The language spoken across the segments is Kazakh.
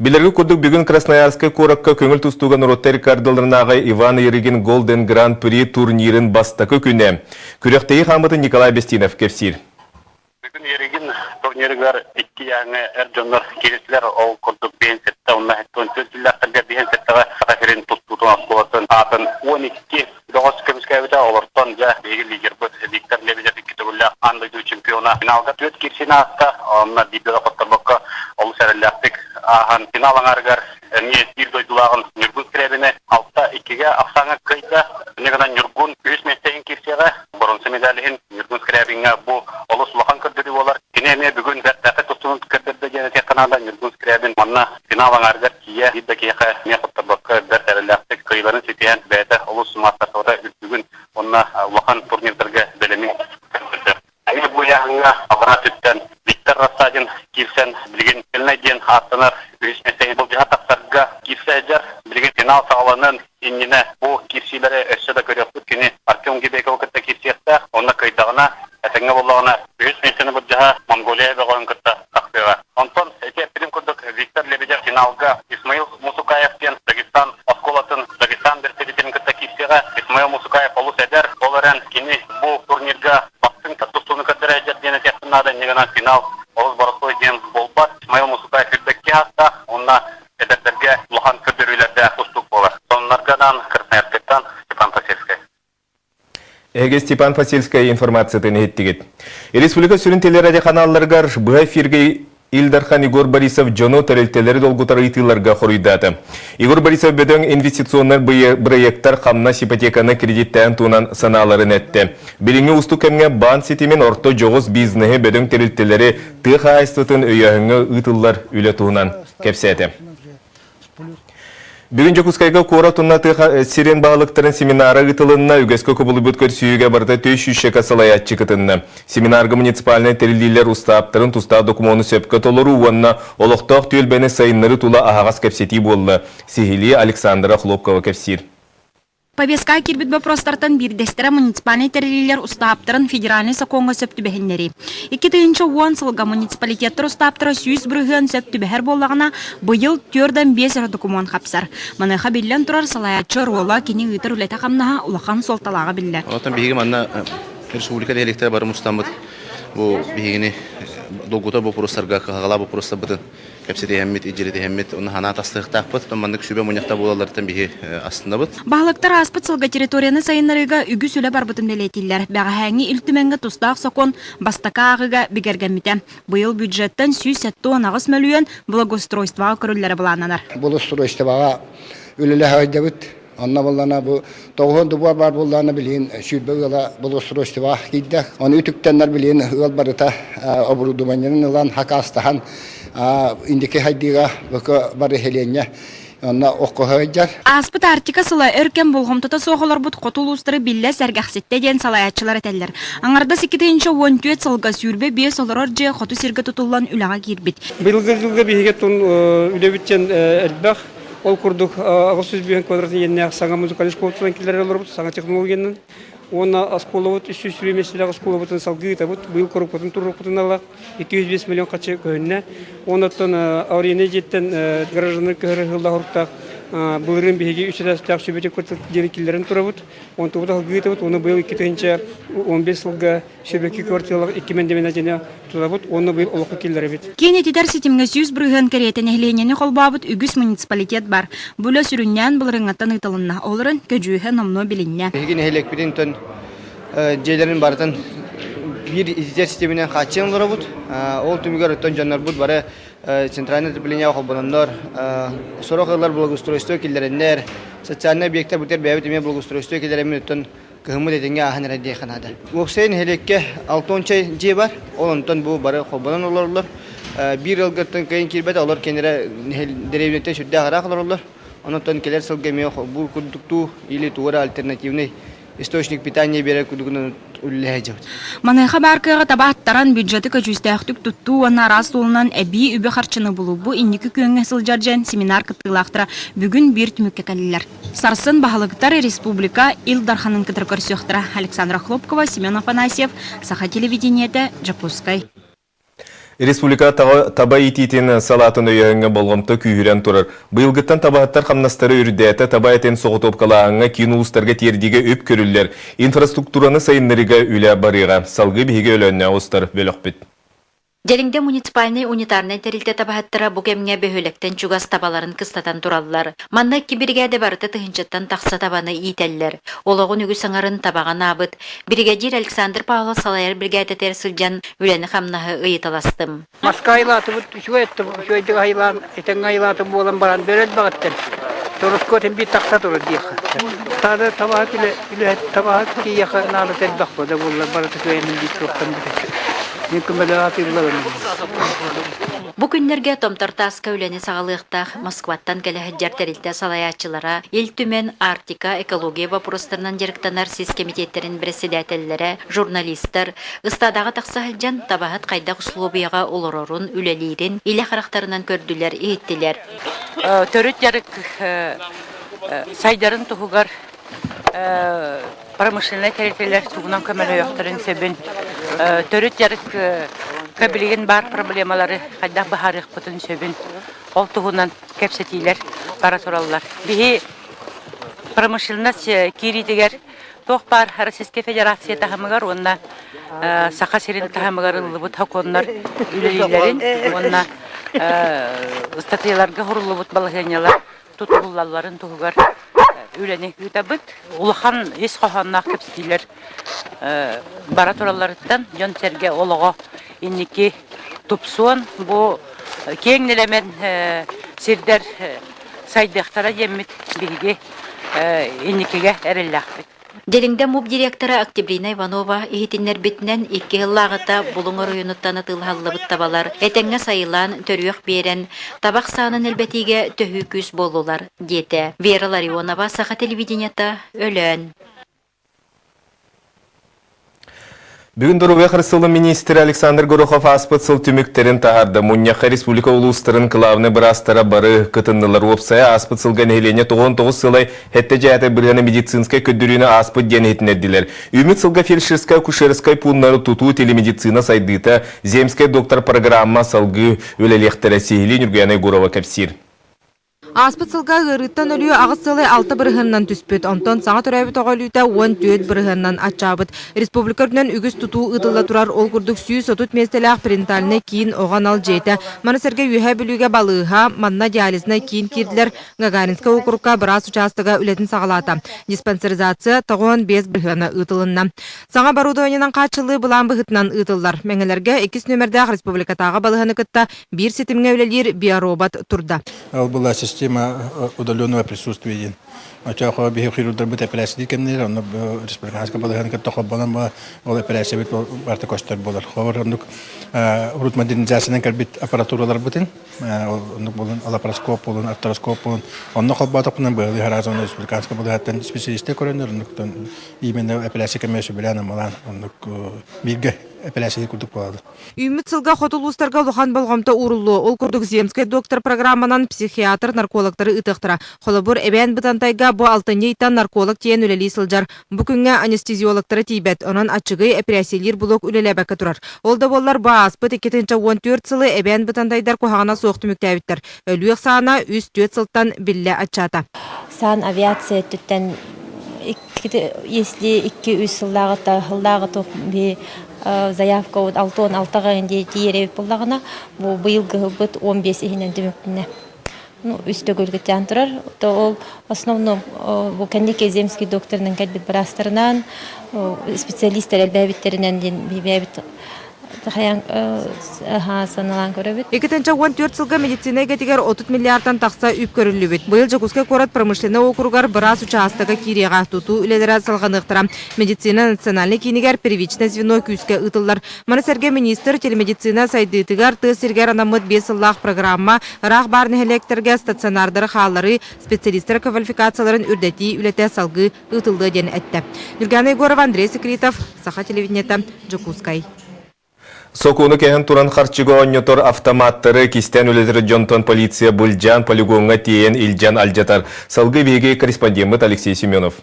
Билерги курдук бүгүн Красноярская куракка көңүл тустуган роттер кардыларынага Иван Иригин Голден Гран-при турнирин бастакы күнне. Күректеги хамыты Николай Бестинов кепсир. Бүгүн Иригин турниргар 2 яңы эржоннор келеслер ол курдук бенсетте онна тончөлләктәге бенсеттеге саферин тустуган болатын атын 12 догос кемскәбидә олортон я лидер бу Виктор Лебедев китегүллә андый чемпиона финалга 4 кирсинаста онна дибе каттырбакка ол сәрелләктик ахан финалаңаргар не тирдойдулагын Нюргун скребине алта 2-ге аксаңа кыйда негана Нюргун 3 мектеген кирсеге бронза медалин Нюргун скребингә бу олус лахан кырдыры болар кинеме бүгүн дәттәке тустун кырдырды дине теканада Нюргун скребин манна финалаңаргар кия диддекеха не каттырбакка бер сәрелләктик кыйларын ситен бәйдә олус маттасында бүгүн онна лахан турнирдерге белеми Аны бу ягыңа аппараттан Виктор Рассадин кирсен билген келнеден аттанар үсмесең бу жатактарга кирсәҗәр билген финал сааланын инне бу кирсиләре өссәдә көрәп кини Артем Гибеков китә кирсәктә онна кайдагына әтәңгә буллагына үсмесене бу җаһа Монголия багын китә тактыга Антон Этеприм курдук Виктор Лебедев финалга Исмаил Мусукаев белән Дагестан Осколатын Дагестан берсәдән китә кирсәгә Исмаил Мусукаев алу сәдәр оларан кини бу турнирга надо негана финал олус барысой ден болбат Исмаил Мусукаев фидбекке хатта онна эдердерге лохан көдөрүлөрдө тустук болар. Соннаргадан Красноярскайдан Степан Фасильский. Эге Степан Фасильский информациятын еттигит. Республика сүрүн телерадиоканалларга бу эфирге Илдархан Игорь Борисов жоно тарелтелери долгутары итыларга хоруйдаты. Игорь Борисов бөдөң инвестиционный проекттар камна ипотеканы кредиттен туынан саналарын этти. Билинги усту кемге банк сетимен орто жогус бизнеси бөдөң тарелтелери тыха айстытын өйөңө ытыллар үлө туынан кепсети. Бүгін Жокускайга кора тунна сирен бағылықтарын семинары ғытылынна үгескі көбілі бүткір сүйеге барда 300 касалаятчы кытынна. Семинарға муниципальный терилилер ұстаптырын тұста докумоны сөпкі толыру уанна олықтақ түйелбені сайынлары тула ағағас кепсети болы. Сихили Александра Хлопкова кепсир. Повестка кирбит вопростартан бирдестері муниципальный терилилер ұстаптырын федеральный саконға сөпті бәхіннері. 2010 сылға муниципалитеттер ұстаптыры сүйіз бүрген сөпті бәхір болағына бұйыл 4-5 документ қапсар. Маныға білден тұрар салаятчы рола кені үйтір үлеті қамнаға ұлақан солталаға білдер. Олатан бейгім анна республикада электер барым ұстамыд. Бұл бейгіні долгута бұл пұрыстарға қағала бұл пұрыста бұтын кәпсеті әммет, иджелеті әммет, оны хана тастықтақ бұд, томмандық шүбе мұнияқта болалардан бейгі астында бұд. Бағылықтар аспыт сылға территорияны сайынларыға үгі сүлі бар бұтын делетілер. Бәға әңі үлтіменгі тұстақ сокон бастақа ағыға бігергәмметі. Бұйыл бюджеттен сүйсетті онағыз мөлуен благоустройстваға көрілері бұлананар. Благоустройстваға өлілі ғайдабыд. Анна боллана бу тоғын дубар бар боллана билин сүрбөгала благоустройство кидде. Оны үтүктеннер билин ыл барыта оборудованиянын ылан хакастахан индике хайдыга бөкө бары хеленне. Онна оккохойжар. Аспыт артика сыла өркен болғымтыта соғылар бұд қотулустыры билле сәргәқсетте ден салаятчылар әтәлер. Аңарда 2-10 сылға сүрбе 5 олар же қоту сирге тұтылан үлаға кирбит. Бұйылғы жылғы бейге тұн үлебіттен әлбәқ. Ол күрдік ағыз бүйен квадратын енне саңа музыкалиш қолтылан келдері олар бұд, саңа технологиянын. Оны аскола бұд, 300 сүремесілі аскола бұдын салғы ғыта бұд, бұйыл көріп бұдын тұрып бұдын алақ, 205 миллион қачы көніне. Онаттан аурене жеттен гаражының көхірі ғылда ғырықтақ бұлырын бейге 300 сөбетек көртік дені келдерін тұра бұд. Оны тұғыда ғылғы ғыта бұд, оны бұйыл 2-15 сылға сөбекі квартиралақ 2 мендемена жені тұра бұд, оны бұйыл олықы келдері бұд. Кені тедер сетімге сүйіз бұрғын кәретін әхленені қолба бұд үгіс муниципалитет бар. Бұлы сүріннен бұлырыңаттан ұйтылынна, олырын көжуігі намно білінне. Jeylерин барытын bir izler sisteminden kaçın var bud. Ol tümüger ötten canlar bud bara центральный отопление холбанандар. Сорокалар благоустройство килдереннер, социальный объекттер бүтер бәбит эме благоустройство килдеренмен ötten кыгымы детенге ахын радия ханада. Оксейн хелекке 6 же бар. Ол онтон бу бары холбанан оларлар. Bir ылгыртын кайын кирбет алар кенере деревнекте шүдде агырак оларлар. Онтон келер сылга ме бу курдукту или тура альтернативный источник питания бере кудугунан үлләҗәб. Манайга баркыга табаттаран бюджеты көчүстәхтүк тутту ана расулунан әби үбе харчыны булу бу инники көңгә сылҗарҗан семинар кытылактыра бүгүн бир түмөккә каллар. Сарсын баһалыктар республика Илдарханын кытыр көрсөктүрә Александра Хлопкова, Семен Афанасьев, Саха телевидениеде Жапускай. Республика таба ититин салатын өйәңе болғымты күйірен тұрыр. Бұйылғыттан табағаттар қамнастары үрдәті таба әтен соғытопқалағыңа кейін ұлыстарға тердіге өп көрілер. Инфраструктураны сайынларыға үлі барыға. Салғы бейге өлінне ұстар бөлік біт. Жеринде муниципальный унитарный терилте табахаттара букемге бөхөлектен чугас табаларын кыстатан тураллар. Манна ки бригада барыты тыгынчаттан такса табаны ийтеллер. Ологун үгү саңарын табаган абыт. Бригадир Александр Павлов Салайыр бригада терсилжан үлени хамнахы ыйыталастым. Маска айлаты бут шуетті, шуетті айлан, етен айлаты болан баран берет бағыттен. Торускотен бит такса туры дейхі. Тады табахат үлі табахат ки яқы налы тел бақпы да болар барыты шуенін бит тоқтан бітек. Бу күннерге томтартаска үлени сағалықтақ Москваттан кәліхіджар тәрілті салаячылара, ел түмен Арктика экология вопростарынан жеріктанар сез комитеттерін председателлері, журналистер, ыстадағы тақсағылжан табағат қайдақ условияға олорорун үлелерін илі қарақтарынан көрділер, еттілер. Төріт ярық сайдарын тұғығар промышленный территориялар тугунан көмөлө яктырын себен төрөт ярык кабилеген бар проблемалары кайда бахарык бүтүн себен ол тугунан кепсетилер бара тураллар. Бихи промышленность киритигер тох бар Российская Федерация тахамыгар онна сака сирин тахамыгар лыбыт хаконнар үлелилерин онна статьяларга хурулубут балыгынялар тутуллаларын тугугар үләне үтәбит улахан ес қоханнақ кепстилер бара тураларыттан жон терге олого инники тупсуан бу кеңнелемен сирдер сайдыктара жеммит биге инникиге эреллахбит. Делинде муп директора Октябрина Иванова ихитиннер битнен 2 жыллагыта булуңор уюнуттан ытылхаллыбыт табалар. Этеңге сайылан төрүөх берен табак саанын элбетиге төһү күз болулар дете. Вера Ларионова Саха телевидениета өлөн. Бүгін Дұрубе Қырсылы министр Александр Горохов аспытсыл түміктерін тағарды. Мұнияқа республика улустарын қылавны бірастара бары кытыннылар опсая аспытсыл гәнелене 99 сылай хетте жәті біргені медицинскай көддіріні аспыт денетін әдділер. Үміт сылға фельдшерскай кушерскай пуннары туту телемедицина сайдыта земскай доктор программа салғы өлелектері сейілі нүргәне Гурова кәпсир. Аспыт сылға ғырыттан өлі ағыз сылы 6 бірғыннан түспет, онтон саңа түрәбі тоғалүйті 14 бірғыннан атчабыт. Республикарынан үгіз тұту ұтылы тұрар ол күрдік сүй сотут местелі ақпринталіне кейін оған ал жейті. Манысырға үйе білуге балыға, манна диализіне кейін керділер Гагаринска округка біраз участыға үлетін сағалата. Диспансеризация тоғын 5 бірғына ұтылынна. Саңа барудойнынан қачылы бұлан бұғытынан ұтылар. Мәңелерге 2 нөмірдәқ республикатаға балығаны күтті 1 сетімге өлелер биоробот тұрды. Система удаленного присутствия. Очаха бихи хирурдар бит операция дикеннер, он республиканска балыган каттаха балам ол операция бит барта коштар болар. Хавар ондук урут модернизациядан карбит аппаратуралар бутин. Ондук болон лапароскоп болон артроскоп болон. Онно хаббатак пунан быгы харазон республиканска балыгаттан специалисттер көрөнөр, ондуктан именно операция кемеши билан малан ондук бирге операция курдук болду. Үміт сылға хотулустарға лухан болғамта урулу. Ол күрдік земскай доктор программанан психиатр наркологтары ытықтыра. Холобур әбән бұтантайға бұ алтынейттан нарколог тиен үлелі сылжар. Бүкінге анестезиологтары тейбет. Онан ачығы операциялер бұлық үлелі бәкі тұрар. Олда болар бұ аспыт 2-14 сылы әбән бұтантайдар қоғана соқты мүктәвіттер. Өлуек саана үз 4 сылттан білі атчата. Сан авиация түттен если 2-3 сыллағы заявка от алтон алтага инде тиереп буллагына бу быйылгы бит 15 ихинен демекне. Ну, үстөгөлгөтөн турар. То ол основном бу кандике земский докторнун калбит барастарынан специалисттер элбебиттеринен бибебит тахаян саналан көрөбүт. 2-14 сылга медицинага тигер 30 миллиардтан такса үп көрүлүбүт. Быйыл Жакускай корат промышленный округар біраз участыга кирига туту үлелер салганыктыра. Медицина национальный кинигер первичное звено күскө ытылдар. Манасерге министр телемедицина сайдытыгар тысыргер анамыт 5 сыллах программа рах барны электрге стационардары халлары специалисттер квалификацияларын үрдәти үлете салгы ытылды ден әтте. Юргана Егорова, Андрей Секретов, Саха телевидениета, Жакускай. Сокуны кәһен туран харчыга оннотор автоматтары кистен үлетері жонтон полиция бұлжан полигонға тиен илжан алжатар. Салғы беге корреспондент Алексей Семенов.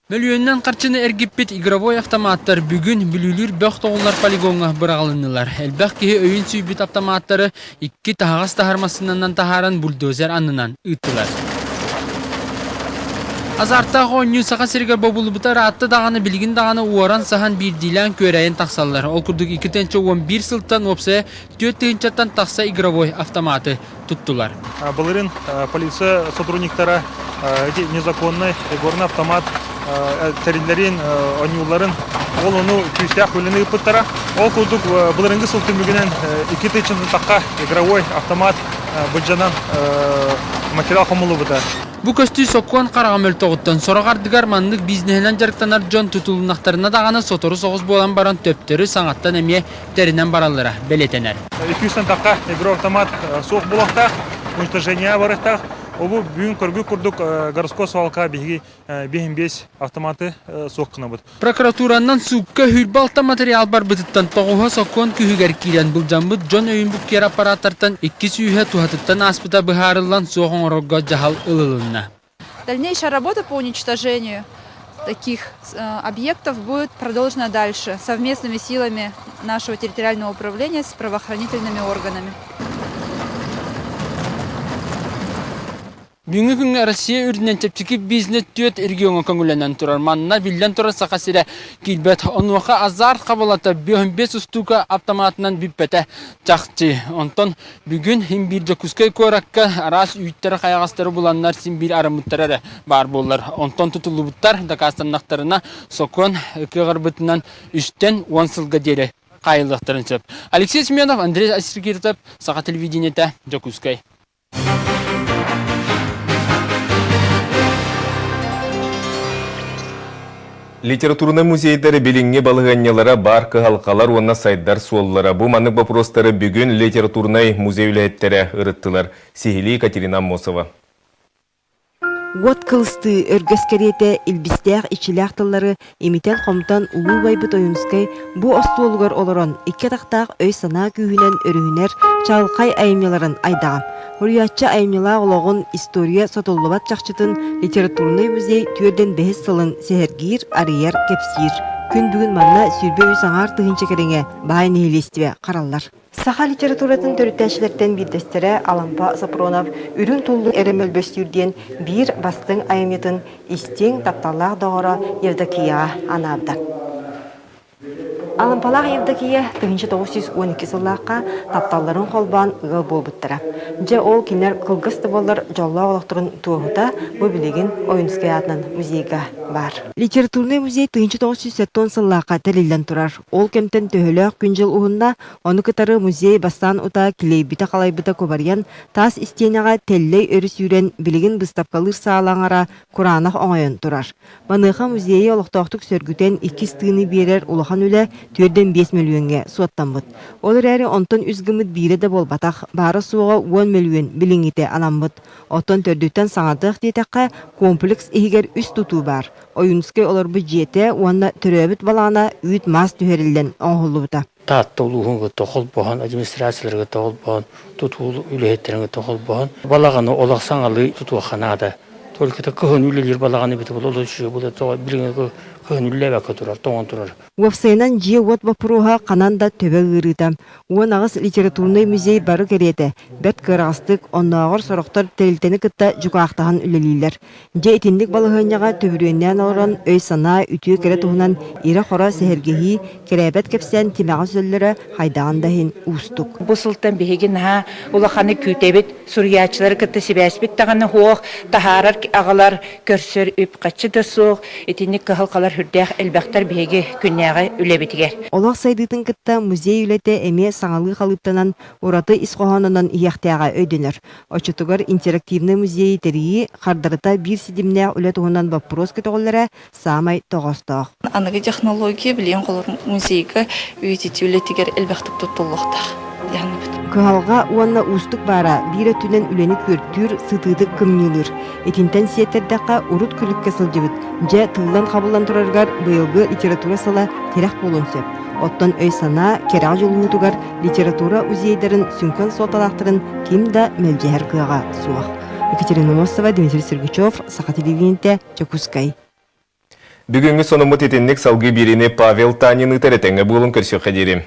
Мөлүөннен қарчыны әргіппет игровой автоматтар бүгін бүлілер бөқ тоғылар полигонға бұрағылынылар. Әлбәқ кеге өйін сүйбіт автоматтары 2 тағас тахармасынан тахаран бульдозер анынан ұйттылар. Азартағы ойны сақа сергер бобулыбыта ратты дағаны білгін дағаны уаран сахан бір дилан көрәйін тақсалар. Ол күрдік 2-11 сылттан опсы 4-тен тақса игровой автоматы тұттылар. Балырын полиция сотрудниктара незаконный игорный автомат тәрелерін, ойнуларын ол оны күйістәк өліні ұпыттара. Ол күрдік бұлырыңғы сылтын бүгінен 2-тен таққа игровой автомат бұджанан материал қомылы бұда. Бу көстү соккон карагамөл тогуттан сорогардыгар мандык бизнесинен жарыктанар жон тутулунактарына даганы сотору согуз болан баран төптөрү саңаттан эме теринен бараллара белетенер. 200 такка игровой автомат сок булакта, уничтожение барыктак. Обу бүгүн көргү курдук городской свалка биги 5 автоматы соккына бут. Прокуратуранан сукка хүрбалта материал бар бытыттан тогуга соккон күгер кирен булжамбыт жон өйүнбүк кер аппараттардан 2 сүйе тухатыттан аспыта быхарылан согоңорго жахал ылылына. Дальнейшая работа по уничтожению таких объектов будет продолжена дальше совместными силами нашего территориального управления с правоохранительными органами. Бүгінгі күнгі Россия үрдінен тепчікі бизнес түйет регионы көңілінен тұрар. Манна білден тұрар сақасыра келбет. Онуақа азар қабалата 5 ұстуға автоматынан біппеті жақчы. Онтон бүгін бір жакускай көракка арас үйттері қайағастары бұланлар сен бір арымыттары бар болар. Онтон тұтылы бұттар дақастаннақтарына сокон кығырбытынан 3-10 сылға дері қайылықтарын сөп. Алексей Семенов, Андрей Асиркиртов, Сақа телевидениеті Жакускай. Литературный музейдері біліңге балығаннелара бар қығалқалар онна сайдар суоллара. Бұл маңық бапростары бүгін литературный музей-үләттері ұрыттылар. Сихили Екатерина Мосова. Год кылысты өргескерете илбистех ичиляхтылары имитен хомтан улуу байбыт ойынскай бу остуолугар олорон икке тақтақ өй сана күйінен өрүнер чалқай айымнеларын айдағам. Хуриятча айымнела олоғын история сотоллубат чақчытын литературный музей түйерден бәхіс сылын сехергир, арияр, кепсир. Күн бүгін манна сүрбе өй саңар тыгынча кереңе байын елестіве қараллар. Саха литературатын төрүттәшілерден биддестері Алампа Сапронов үрін туллың әрімел бөстүрден бір бастың айыметін истең тапталлақ доғыра Евдокия анабды. Алампалақ Евдокия 1912 сыллаққа тапталларын қолбан ұғыл болбыттыра. Же ол кинер қылғысты болыр жолла олықтырын туғыда бұл білеген ойынскай атынан музейға бар. Литературный музей 1970 сыллаққа тәрелден тұрар. Ол кемтен төхіліқ күнжіл ұғында оны кытары музей бастан ұта килейбіті қалайбіті көбариян тас истенеға тәллей өрі сүйрен білеген бұстапқалыр сағалаңара Құранақ оңайын тұрар. Баныға музейі олықтақтық сөргітен 2 стыны берер ұлыған үлі түрден 5 миллионға суаттан бұд. Олар әрі онтон үзгіміт бейрі де бол батақ бары суға 10 миллион біліңіте алан бұд. Оттон төрдіктен саңадық детаққа комплекс егер үст тұту бар. Ойынскай олар бұд жеті, онына түрөбіт балана үйт мас түйерілден оңғылы бұта. Татты ұлығынғы тоқыл бұған, администрацияларға тоқыл бұған, тұтуылы үліхеттеріңгі тоқыл бұған. Балағаны олақ саңалы тұтуға қанады. Только кыгын үлелер балағаны бітіп олы үші бұлы біліңгі кыгын үлелер тұрар, тоңын тұрар. Уапсайынан жие от бапыруға қананда төбе ғырыда. Уан ағыз литературный музей бары кереті. Бәт кырағыстық, оннағыр сұрақтар тәрілтені кітті жүгақтаған үлелейлер. Же етіндік балығыняға төбірюеннен алыран өй сана үтіе кере тұғынан ері қора сәхергеhi керебет кепсен темеға сөллері хайдағандахын ұстық. Бұл сылттан бейген улаханы күйтебет сурьячылары кітті себәспет тағаны хоқ, тахарар ағалар көрсөр үп қачыды соқ, етіндік қығылқалар хүрдәқ әлбәқтар бейге күннәға үлебетігер. Олақ сайдытын кітті музей үлеті әме саңалы қалыптанан ораты исқоғанынанияқтияға өйденер. Очытығыр интерактивны музей тәрейі қардарыта бір сидімне үлет оғынан баппрос кетоғылары самай тоғыстық. Анығы технология білен қолыр музейға өйтеті үлетігер әлбәқтік тұттылықтақ. Кыгалга уанна устук бара, бир өтүнен үлени көртүр, сытыдык кымнылыр. Этинтен сиеттердакка урут күлүккө сылжыбыт. Же тылдан кабылдан тураргар быйылгы литература сала терек болун сөп. Оттон өй сана, керак жолуутугар литература музейдерин сүнкөн соталактырын ким да мелжехер кыга суак. Екатерина Мосова, Дмитрий Сергачев, Саха телевидениете, Жакускай. Бүгінгі сонымыт етіннік салғы беріне Павел Танин үтәрітіңі болын көрсі қадері.